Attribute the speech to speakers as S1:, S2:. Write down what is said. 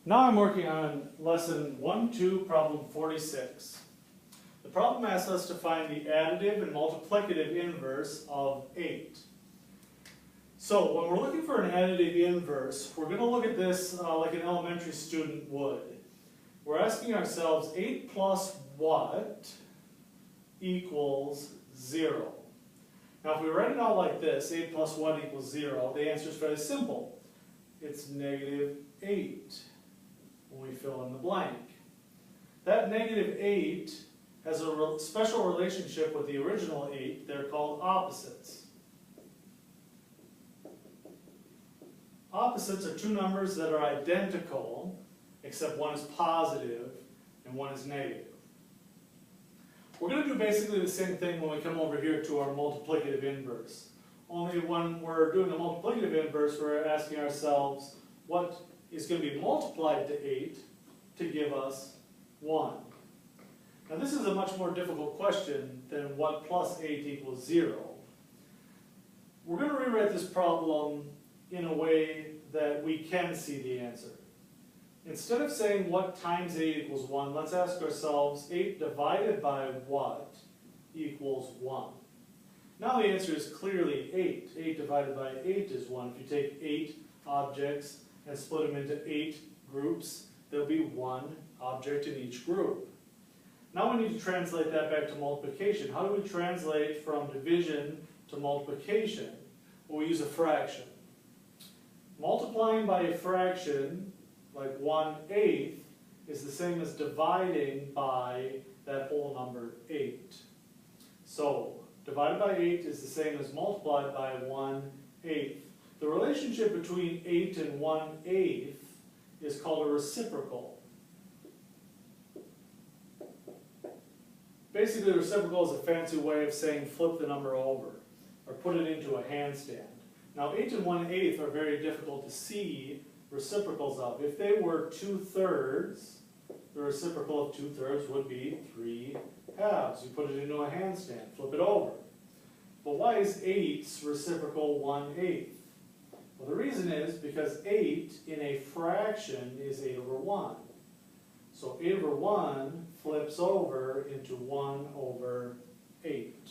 S1: Now I'm working on lesson 1-2, problem 46. The problem asks us to find the additive and multiplicative inverse of 8. So when we're looking for an additive inverse, we're going to look at this like an elementary student would. We're asking ourselves 8 plus what equals 0. Now if we write it out like this, 8 plus what equals 0, the answer is very simple. It's negative 8 when we fill in the blank. That negative 8 has a special relationship with the original 8. They're called opposites. Opposites are two numbers that are identical, except one is positive and one is negative. We're going to do basically the same thing when we come over here to our multiplicative inverse. Only when we're doing a multiplicative inverse, we're asking ourselves what is going to be multiplied to 8 to give us 1. Now this is a much more difficult question than what plus 8 equals 0. We're going to rewrite this problem in a way that we can see the answer. Instead of saying what times 8 equals 1, let's ask ourselves 8 divided by what equals 1. Now the answer is clearly 8. 8 divided by 8 is 1. If you take 8 objects and split them into 8 groups, there'll be 1 object in each group. Now we need to translate that back to multiplication. How do we translate from division to multiplication? Well, we use a fraction. Multiplying by a fraction, like 1/8, is the same as dividing by that whole number 8. So, divided by 8 is the same as multiplied by 1/8. The relationship between 8 and 1/8 is called a reciprocal. Basically, a reciprocal is a fancy way of saying flip the number over, or put it into a handstand. Now 8 and 1/8 are very difficult to see reciprocals of. If they were 2/3, the reciprocal of 2/3 would be 3/2. You put it into a handstand, flip it over. But why is 8's reciprocal 1/8? Well, the reason is because 8 in a fraction is 8 over 1. So 8 over 1 flips over into 1 over 8.